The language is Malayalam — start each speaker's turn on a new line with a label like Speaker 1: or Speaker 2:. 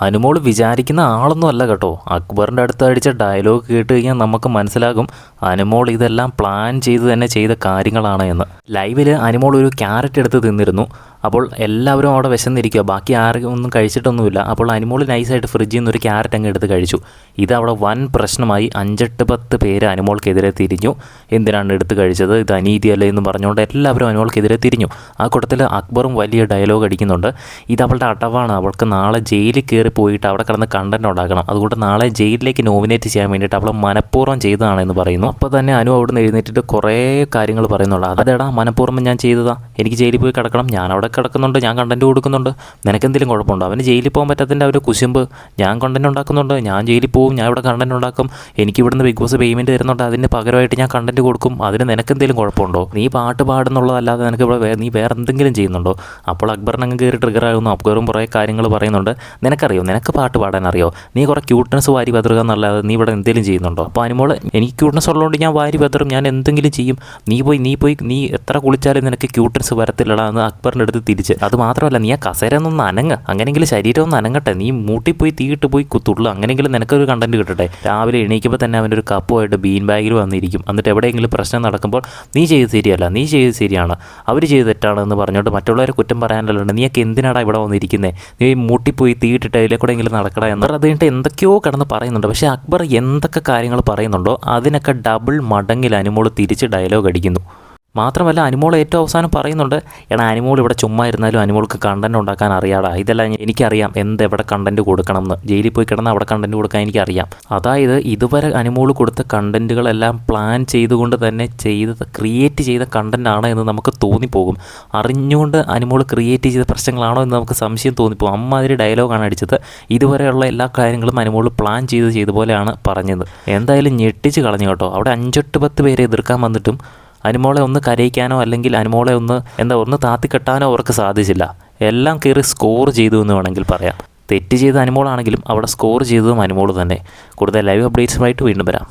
Speaker 1: അനുമോൾ വിചാരിക്കുന്ന ആളൊന്നും അല്ല കേട്ടോ. അക്ബറിൻ്റെ അടുത്ത് അടിച്ച ഡയലോഗ് കേട്ട് കഴിഞ്ഞാൽ നമുക്ക് മനസ്സിലാകും അനുമോൾ ഇതെല്ലാം പ്ലാൻ ചെയ്ത് തന്നെ ചെയ്ത കാര്യങ്ങളാണ് എന്ന്. ലൈവിൽ അനുമോൾ ഒരു ക്യാരറ്റ് എടുത്ത് തിന്നിരുന്നു. അപ്പോൾ എല്ലാവരും അവിടെ വിശന്നിരിക്കുക, ബാക്കി ആരും ഒന്നും കഴിച്ചിട്ടൊന്നുമില്ല. അപ്പോൾ അനുമോൾ നൈസായിട്ട് ഫ്രിഡ്ജിൽ നിന്ന് ഒരു ക്യാരറ്റ് അങ്ങ് എടുത്ത് കഴിച്ചു. ഇത് അവിടെ വൻ പ്രശ്നമായി. 5-10 പേര് അനുമോൾക്കെതിരെ തിരിഞ്ഞു. എന്തിനാണ് എടുത്ത് കഴിച്ചത്, ഇത് അനീതിയല്ലേ എന്ന് പറഞ്ഞുകൊണ്ട് എല്ലാവരും അനുമോൾക്കെതിരെ തിരിഞ്ഞു. ആ കൂട്ടത്തിൽ അക്ബറും വലിയ ഡയലോഗ് അടിക്കുന്നുണ്ട്. ഇത് അവളുടെ അടവാണ്, അവൾക്ക് നാളെ ജയിലിൽ കയറി പോയിട്ട് അവിടെ കിടന്ന് കണ്ടന്റ് ഉണ്ടാക്കണം, അതുകൊണ്ട് നാളെ ജയിലിലേക്ക് നോമിനേറ്റ് ചെയ്യാൻ വേണ്ടിയിട്ട് അവൾ മനഃപൂർവ്വം ചെയ്തതാണെന്ന് പറയുന്നു. അപ്പോൾ തന്നെ അനു അവിടെ നിന്ന് എഴുന്നേറ്റിട്ട് കുറേ കാര്യങ്ങൾ പറയുന്നുള്ളൂ. അതെടാ മനഃപൂർവ്വം ഞാൻ ചെയ്തതാ, എനിക്ക് ജയിലിൽ പോയി കിടക്കണം, ഞാൻ അവിടെ കിടക്കുന്നുണ്ട്, ഞാൻ കണ്ടന്റ് കൊടുക്കുന്നുണ്ട്, നിനക്കെന്തെങ്കിലും കുഴപ്പമുണ്ടോ? അവന് ജയിലിൽ പോകാൻ പറ്റാത്തതിൻ്റെ ഒരു കുശുമ്പ്, ഞാൻ കണ്ടന്റ് ഉണ്ടാക്കുന്നുണ്ട്, ഞാൻ ജയിലിൽ പോകും, ഞാൻ ഇവിടെ കണ്ടന്റ് ഉണ്ടാക്കും, എനിക്ക് ഇവിടുന്ന് ബിഗ് ബോസ് പേയ്മെൻറ്റ് തരുന്നുണ്ട്, അതിന് പകരമായിട്ട് ഞാൻ കണ്ടന്റ് കൊടുക്കും, അതിന് നിനക്കെന്തെങ്കിലും കുഴപ്പമുണ്ടോ? നീ പാട്ട് പാടുന്നുള്ളതല്ലാതെ നിനക്ക് ഇവിടെ നീ വേറെ എന്തെങ്കിലും ചെയ്യുന്നുണ്ടോ? അപ്പോൾ അക്ബറിന് അങ്ങ് കയറി ട്രിഗറാകുന്നു. അക്ബറും കുറേ കാര്യങ്ങൾ പറയുന്നുണ്ട്. നിനക്കറിയോ, നിനക്ക് പാട്ട് പാടാൻ അറിയോ? നീ കുറേ ക്യൂട്ട്നെസ് വാരി വെതറുക എന്നല്ലാതെ നീ ഇവിടെ എന്തെങ്കിലും ചെയ്യുന്നുണ്ടോ? അപ്പോൾ അനുമോൾ എനിക്ക് ക്യൂട്ട്നെസ് ഉള്ളതുകൊണ്ട് ഞാൻ വാരി വെതറും, ഞാൻ എന്തെങ്കിലും ചെയ്യും, നീ പോയി നീ എത്ര കുളിച്ചാലും നിനക്ക് ക്യൂട്ട്നെസ് വരത്തില്ലടാ എന്ന് അക്ബറിൻ്റെ അടുത്ത് തിരിച്ച്. അത് മാത്രമല്ല, നീ ആ കസേരയൊന്നും അനങ്ങ, അങ്ങനെയെങ്കിലും ശരീരം ഒന്ന് അനങ്ങട്ടെ, നീ മൂട്ടിപ്പോയി തീയിട്ട് പോയി കുത്തുള്ളൂ, അങ്ങനെയെങ്കിലും നിനക്കൊരു കണ്ടന്റ് കിട്ടട്ടെ. രാവിലെ എണീക്കുമ്പോൾ തന്നെ അവൻ്റെ ഒരു കപ്പുമായിട്ട് ബീൻ ബാഗിൽ വന്നിരിക്കും. എന്നിട്ട് എവിടെയെങ്കിലും പ്രശ്നം നടക്കുമ്പോൾ നീ ചെയ്ത് ശരിയല്ല, നീ ചെയ്ത് ശരിയാണ്, അവർ ചെയ്ത് തെറ്റാണ് എന്ന് പറഞ്ഞുകൊണ്ട് മറ്റുള്ളവരെ കുറ്റം പറയാനല്ലോ. നീയൊക്കെ എന്തിനാടാ ഇവിടെ വന്നിരിക്കുന്നത്, നീ മൂട്ടിപ്പോയി തീയിട്ടിട്ട് അതിലേക്കൂടെയെങ്കിലും നടക്കടാ എന്ന് അത് കഴിഞ്ഞിട്ട് എന്തൊക്കെയോ കിടന്ന് പറയുന്നുണ്ട്. പക്ഷേ അക്ബർ എന്തൊക്കെ കാര്യങ്ങൾ പറയുന്നുണ്ടോ അതിനൊക്കെ ഡബിൾ മടങ്ങിൽ അനുമോൾ തിരിച്ച് ഡയലോഗ് അടിക്കുന്നു. മാത്രമല്ല അനുമോൾ ഏറ്റവും അവസാനം പറയുന്നുണ്ട്, എടാ അനുമോൾ ഇവിടെ ചുമ്മാ ഇരുന്നാലും അനുമോൾക്ക് കണ്ടന്റ് ഉണ്ടാക്കാൻ അറിയാടാ, ഇതെല്ലാം എനിക്കറിയാം എവിടെ കണ്ടന്റ് കൊടുക്കണം എന്ന്, ജയിലിൽ പോയി കിടന്ന് അവിടെ കണ്ടന്റ് കൊടുക്കാൻ എനിക്കറിയാം. അതായത് ഇതുവരെ അനുമോൾ കൊടുത്ത കണ്ടന്റുകളെല്ലാം പ്ലാൻ ചെയ്തുകൊണ്ട് തന്നെ ക്രിയേറ്റ് ചെയ്ത കണ്ടന്റ് ആണ് എന്ന് നമുക്ക് തോന്നിപ്പോകും. അറിഞ്ഞുകൊണ്ട് അനുമോൾ ക്രിയേറ്റ് ചെയ്ത പ്രശ്നങ്ങളാണോ എന്ന് നമുക്ക് സംശയം തോന്നിപ്പോകും. അമ്മാതിരി ഡയലോഗാണ് അടിച്ചത്. ഇതുവരെയുള്ള എല്ലാ കാര്യങ്ങളും അനുമോൾ പ്ലാൻ ചെയ്ത പോലെയാണ് പറഞ്ഞത്. എന്തായാലും ഞെട്ടിച്ച് കളഞ്ഞു കേട്ടോ. അവിടെ 5-10 പേരെ എതിർക്കാൻ വന്നിട്ടും അനുമോളെ ഒന്ന് കരയിക്കാനോ അല്ലെങ്കിൽ അനുമോളെ ഒന്ന് താത്തിക്കെട്ടാനോ അവർക്ക് സാധിച്ചില്ല. എല്ലാം കയറി സ്കോർ ചെയ്തു എന്ന് വേണമെങ്കിൽ പറയാം. തെറ്റ് ചെയ്ത അനുമോളാണെങ്കിലും അവിടെ സ്കോർ ചെയ്തതും അനുമോൾ തന്നെ. കൂടുതൽ ലൈവ് അപ്ഡേറ്റ്സുമായിട്ട് വീണ്ടും വരാം.